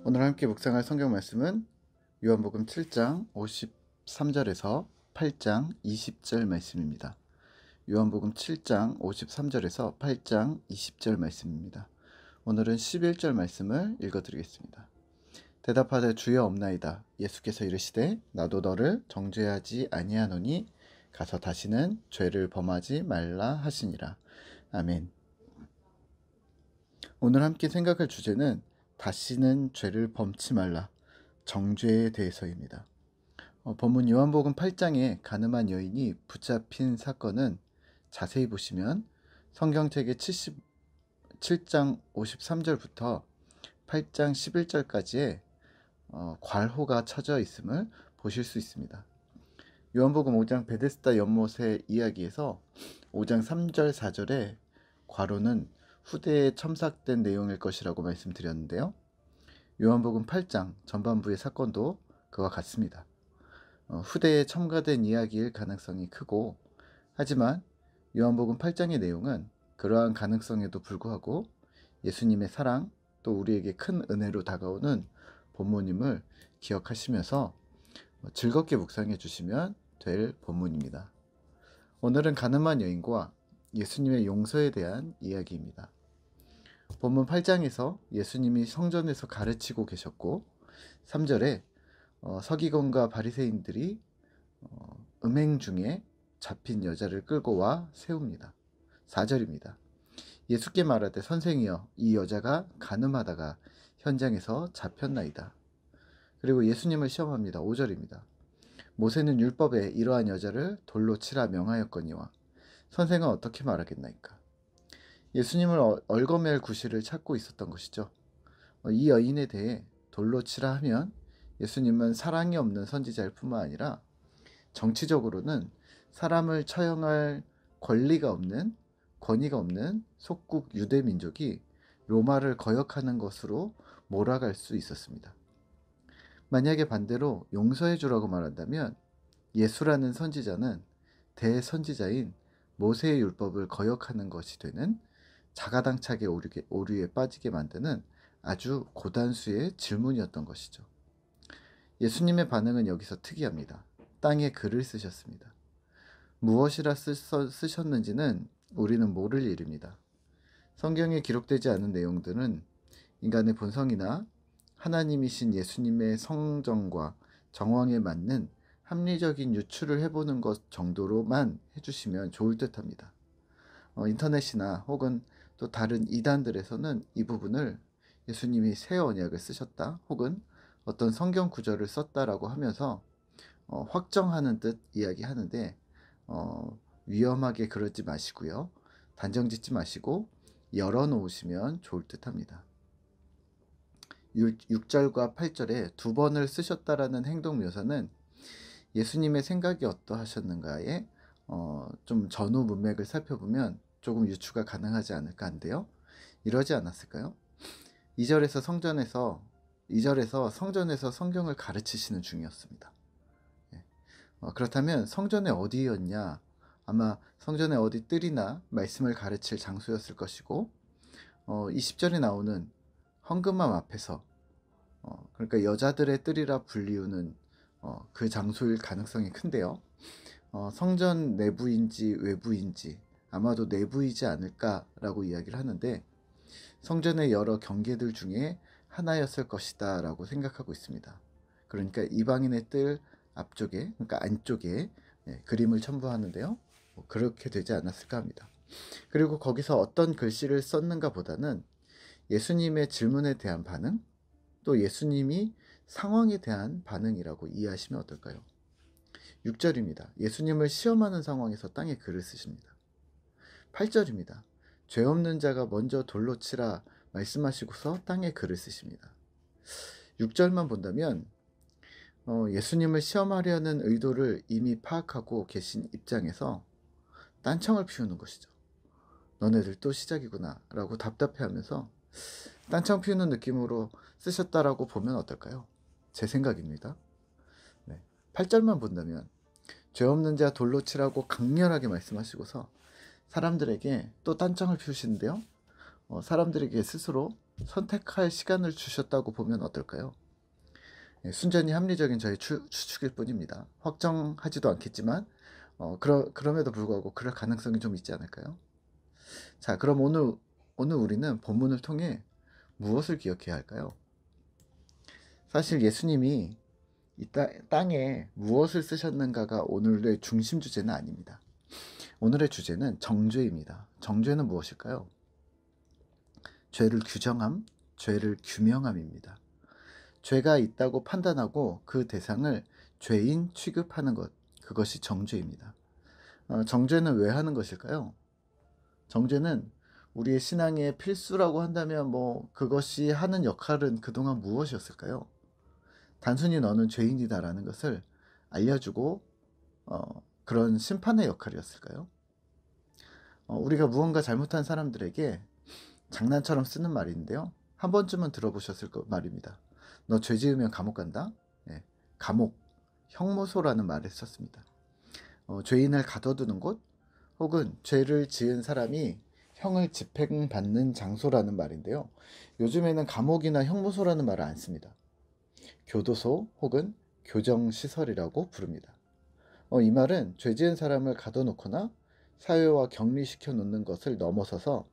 오늘 함께 묵상할 성경 말씀은 요한복음 7장 53절에서 8장 20절 말씀입니다. 요한복음 7장 53절에서 8장 20절 말씀입니다. 오늘은 11절 말씀을 읽어드리겠습니다. 대답하되 주여 없나이다. 예수께서 이르시되 나도 너를 정죄하지 아니하노니 가서 다시는 죄를 범하지 말라 하시니라. 아멘. 오늘 함께 생각할 주제는 다시는 죄를 범치 말라, 정죄에 대해서입니다. 본문 요한복음 8장에 가늠한 여인이 붙잡힌 사건은 자세히 보시면 성경책의 7장 53절부터 8장 11절까지의 괄호가 쳐져 있음을 보실 수 있습니다. 요한복음 5장 베데스다 연못의 이야기에서 5장 3절 4절에 괄호는 후대에 첨삭된 내용일 것이라고 말씀드렸는데요. 요한복음 8장 전반부의 사건도 그와 같습니다. 후대에 첨가된 이야기일 가능성이 크고, 하지만 요한복음 8장의 내용은 그러한 가능성에도 불구하고 예수님의 사랑, 또 우리에게 큰 은혜로 다가오는 본문임을 기억하시면서 즐겁게 묵상해 주시면 될 본문입니다. 오늘은 가늠한 여인과 예수님의 용서에 대한 이야기입니다. 본문 8장에서 예수님이 성전에서 가르치고 계셨고, 3절에 서기관과 바리새인들이 음행 중에 잡힌 여자를 끌고 와 세웁니다. 4절입니다. 예수께 말하되 선생이여 이 여자가 간음하다가 현장에서 잡혔나이다. 그리고 예수님을 시험합니다. 5절입니다. 모세는 율법에 이러한 여자를 돌로 치라 명하였거니와 선생은 어떻게 말하겠나이까. 예수님을 얽어맬 구실을 찾고 있었던 것이죠. 이 여인에 대해 돌로 치라 하면 예수님은 사랑이 없는 선지자일 뿐만 아니라 정치적으로는 사람을 처형할 권위가 없는 속국 유대 민족이 로마를 거역하는 것으로 몰아갈 수 있었습니다. 만약에 반대로 용서해 주라고 말한다면 예수라는 선지자는 대선지자인 모세의 율법을 거역하는 것이 되는 자가당착의 오류에 빠지게 만드는 아주 고단수의 질문이었던 것이죠. 예수님의 반응은 여기서 특이합니다. 땅에 글을 쓰셨습니다. 무엇이라 쓰셨는지는 우리는 모를 일입니다. 성경에 기록되지 않은 내용들은 인간의 본성이나 하나님이신 예수님의 성정과 정황에 맞는 합리적인 유추를 해보는 것 정도로만 해주시면 좋을 듯합니다. 인터넷이나 혹은 또 다른 이단들에서는 이 부분을 예수님이 새 언약을 쓰셨다 혹은 어떤 성경 구절을 썼다라고 하면서 확정하는 듯 이야기하는데 위험하게 그러지 마시고요. 단정 짓지 마시고 열어놓으시면 좋을 듯합니다. 6절과 8절에 두 번을 쓰셨다라는 행동 묘사는 예수님의 생각이 어떠하셨는가에 좀 전후 문맥을 살펴보면 조금 유추가 가능하지 않을까 한데요. 이러지 않았을까요? 2절에서 성전에서 성경을 가르치시는 중이었습니다. 그렇다면 성전에 어디였냐? 아마 성전의 어디 뜰이나 말씀을 가르칠 장소였을 것이고 20절에 나오는 헌금함 앞에서 그러니까 여자들의 뜰이라 불리우는 그 장소일 가능성이 큰데요. 성전 내부인지 외부인지 아마도 내부이지 않을까라고 이야기를 하는데 성전의 여러 경계들 중에 하나였을 것이다 라고 생각하고 있습니다. 그러니까 이방인의 뜰 앞쪽에, 그러니까 안쪽에 그림을 첨부하는데요. 그렇게 되지 않았을까 합니다. 그리고 거기서 어떤 글씨를 썼는가 보다는 예수님의 질문에 대한 반응, 또 예수님이 상황에 대한 반응이라고 이해하시면 어떨까요? 6절입니다. 예수님을 시험하는 상황에서 땅에 글을 쓰십니다. 8절입니다. 죄 없는 자가 먼저 돌로 치라 말씀하시고서 땅에 글을 쓰십니다. 6절만 본다면 예수님을 시험하려는 의도를 이미 파악하고 계신 입장에서 딴청을 피우는 것이죠. 너네들 또 시작이구나 라고 답답해하면서 딴청 피우는 느낌으로 쓰셨다라고 보면 어떨까요? 제 생각입니다. 8절만 본다면 죄 없는 자 돌로 치라고 강렬하게 말씀하시고서 사람들에게 또 딴청을 피우시는데요. 사람들에게 스스로 선택할 시간을 주셨다고 보면 어떨까요? 순전히 합리적인 저의 추측일 뿐입니다. 확정하지도 않겠지만 그럼에도 불구하고 그럴 가능성이 좀 있지 않을까요? 자, 그럼 오늘 우리는 본문을 통해 무엇을 기억해야 할까요? 사실 예수님이 이 땅에 무엇을 쓰셨는가가 오늘의 중심 주제는 아닙니다. 오늘의 주제는 정죄입니다. 정죄는 무엇일까요? 죄를 규정함, 죄를 규명함입니다. 죄가 있다고 판단하고 그 대상을 죄인 취급하는 것, 그것이 정죄입니다. 정죄는 왜 하는 것일까요? 정죄는 우리의 신앙의 필수라고 한다면 그것이 하는 역할은 그동안 무엇이었을까요? 단순히 너는 죄인이다라는 것을 알려주고 그런 심판의 역할이었을까요? 우리가 무언가 잘못한 사람들에게 장난처럼 쓰는 말인데요. 한 번쯤은 들어보셨을 말입니다. 너 죄 지으면 감옥 간다? 네, 감옥, 형무소라는 말을 썼습니다. 죄인을 가둬두는 곳 혹은 죄를 지은 사람이 형을 집행받는 장소라는 말인데요. 요즘에는 감옥이나 형무소라는 말을 안 씁니다. 교도소 혹은 교정시설이라고 부릅니다. 이 말은 죄 지은 사람을 가둬놓거나 사회와 격리시켜 놓는 것을 넘어서서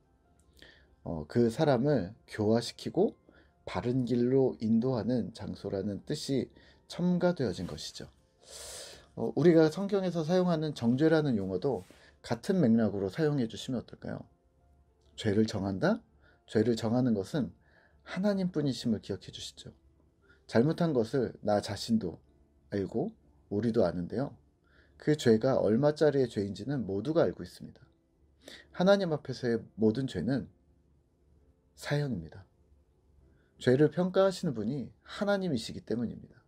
그 사람을 교화시키고 바른 길로 인도하는 장소라는 뜻이 첨가되어진 것이죠. 우리가 성경에서 사용하는 정죄라는 용어도 같은 맥락으로 사용해 주시면 어떨까요? 죄를 정한다? 죄를 정하는 것은 하나님뿐이심을 기억해 주시죠. 잘못한 것을 나 자신도 알고 우리도 아는데요. 그 죄가 얼마짜리의 죄인지는 모두가 알고 있습니다. 하나님 앞에서의 모든 죄는 사형입니다. 죄를 평가하시는 분이 하나님이시기 때문입니다.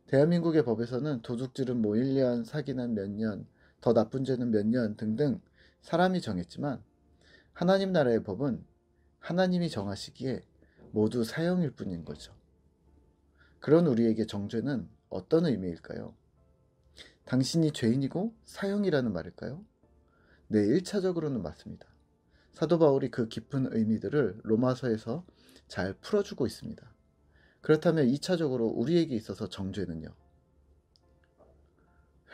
대한민국의 법에서는 도둑질은 1년, 사기는 몇 년, 더 나쁜 죄는 몇 년 등등 사람이 정했지만 하나님 나라의 법은 하나님이 정하시기에 모두 사형일 뿐인 거죠. 그런 우리에게 정죄는 어떤 의미일까요? 당신이 죄인이고 사형이라는 말일까요? 네, 1차적으로는 맞습니다. 사도 바울이 그 깊은 의미들을 로마서에서 잘 풀어주고 있습니다. 그렇다면 2차적으로 우리에게 있어서 정죄는요,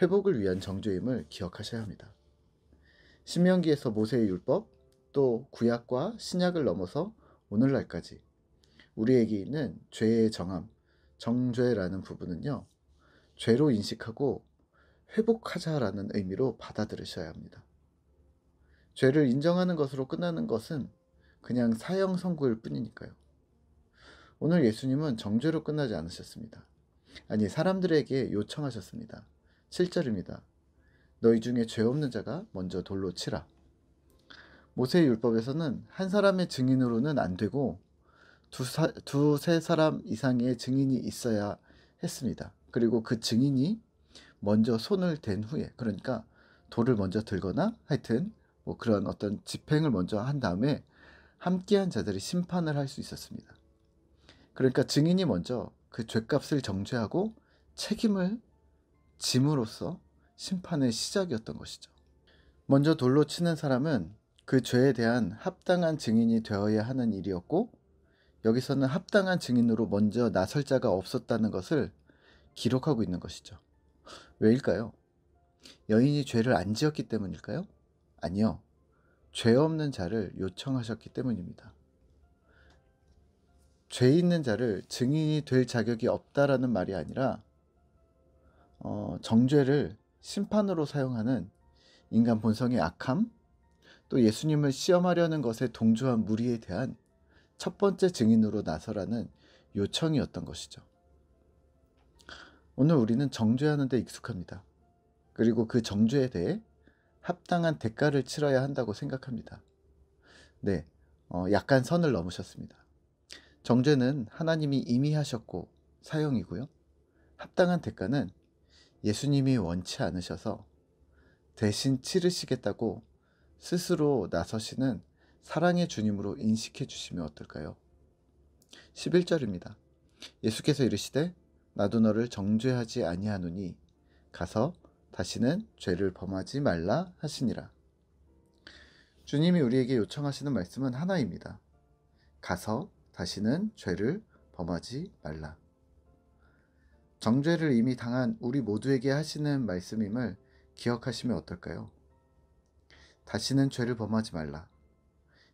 회복을 위한 정죄임을 기억하셔야 합니다. 신명기에서 모세의 율법, 또 구약과 신약을 넘어서 오늘날까지 우리에게 있는 죄의 정함, 정죄라는 부분은요, 죄로 인식하고 회복하자라는 의미로 받아들이셔야 합니다. 죄를 인정하는 것으로 끝나는 것은 그냥 사형 선고일 뿐이니까요. 오늘 예수님은 정죄로 끝나지 않으셨습니다. 아니, 사람들에게 요청하셨습니다. 7절입니다. 너희 중에 죄 없는 자가 먼저 돌로 치라. 모세의 율법에서는 한 사람의 증인으로는 안 되고 두세 사람 이상의 증인이 있어야 했습니다. 그리고 그 증인이 먼저 손을 댄 후에, 그러니까 돌을 먼저 들거나 하여튼 그런 어떤 집행을 먼저 한 다음에 함께한 자들이 심판을 할 수 있었습니다. 그러니까 증인이 먼저 그 죄값을 정죄하고 책임을 짐으로써 심판의 시작이었던 것이죠. 먼저 돌로 치는 사람은 그 죄에 대한 합당한 증인이 되어야 하는 일이었고, 여기서는 합당한 증인으로 먼저 나설 자가 없었다는 것을 기록하고 있는 것이죠. 왜일까요? 여인이 죄를 안 지었기 때문일까요? 아니요. 죄 없는 자를 요청하셨기 때문입니다. 죄 있는 자를 증인이 될 자격이 없다라는 말이 아니라 정죄를 심판으로 사용하는 인간 본성의 악함, 또 예수님을 시험하려는 것에 동조한 무리에 대한 첫 번째 증인으로 나서라는 요청이었던 것이죠. 오늘 우리는 정죄하는 데 익숙합니다. 그리고 그 정죄에 대해 합당한 대가를 치러야 한다고 생각합니다. 네, 약간 선을 넘으셨습니다. 정죄는 하나님이 이미 하셨고 사형이고요. 합당한 대가는 예수님이 원치 않으셔서 대신 치르시겠다고 스스로 나서시는 사랑의 주님으로 인식해 주시면 어떨까요? 11절입니다. 예수께서 이르시되 나도 너를 정죄하지 아니하노니 가서 다시는 죄를 범하지 말라 하시니라. 주님이 우리에게 요청하시는 말씀은 하나입니다. 가서 다시는 죄를 범하지 말라. 정죄를 이미 당한 우리 모두에게 하시는 말씀임을 기억하시면 어떨까요? 다시는 죄를 범하지 말라.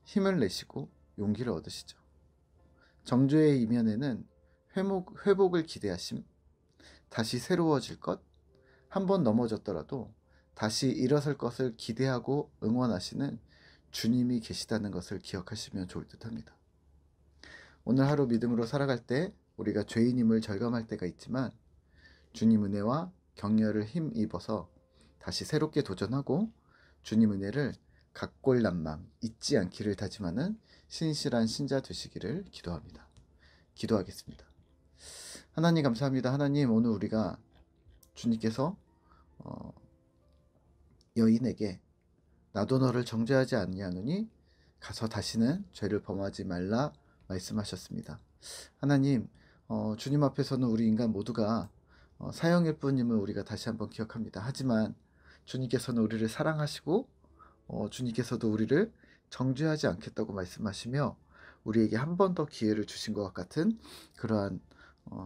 힘을 내시고 용기를 얻으시죠. 정죄의 이면에는 회복을 기대하심, 다시 새로워질 것, 한 번 넘어졌더라도 다시 일어설 것을 기대하고 응원하시는 주님이 계시다는 것을 기억하시면 좋을 듯합니다. 오늘 하루 믿음으로 살아갈 때 우리가 죄인임을 절감할 때가 있지만 주님 은혜와 격려를 힘입어서 다시 새롭게 도전하고 주님 은혜를 각골난망 잊지 않기를 다짐하는 신실한 신자 되시기를 기도합니다. 기도하겠습니다. 하나님 감사합니다. 하나님, 오늘 우리가 주님께서 여인에게 나도 너를 정죄하지 아니하노니 가서 다시는 죄를 범하지 말라 말씀하셨습니다. 하나님, 주님 앞에서는 우리 인간 모두가 사형일 뿐임을 우리가 다시 한번 기억합니다. 하지만 주님께서는 우리를 사랑하시고 주님께서도 우리를 정죄하지 않겠다고 말씀하시며 우리에게 한 번 더 기회를 주신 것 같은 그러한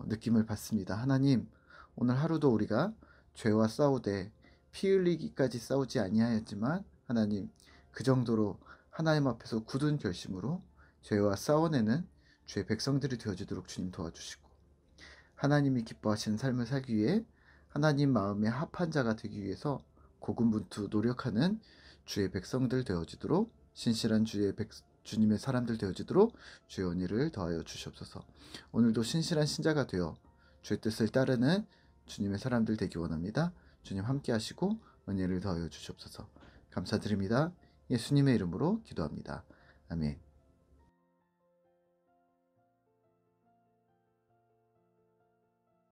느낌을 받습니다. 하나님, 오늘 하루도 우리가 죄와 싸우되 피 흘리기까지 싸우지 아니하였지만 하나님, 그 정도로 하나님 앞에서 굳은 결심으로 죄와 싸워내는 주의 백성들이 되어지도록 주님 도와주시고, 하나님이 기뻐하시는 삶을 살기 위해 하나님 마음에 합한 자가 되기 위해서 고군분투 노력하는 주의 백성들 되어지도록, 신실한 주님의 사람들 되어지도록 주의 은혜를 더하여 주시옵소서. 오늘도 신실한 신자가 되어 주의 뜻을 따르는 주님의 사람들 되기 원합니다. 주님 함께 하시고 은혜를 더하여 주시옵소서. 감사드립니다. 예수님의 이름으로 기도합니다. 아멘.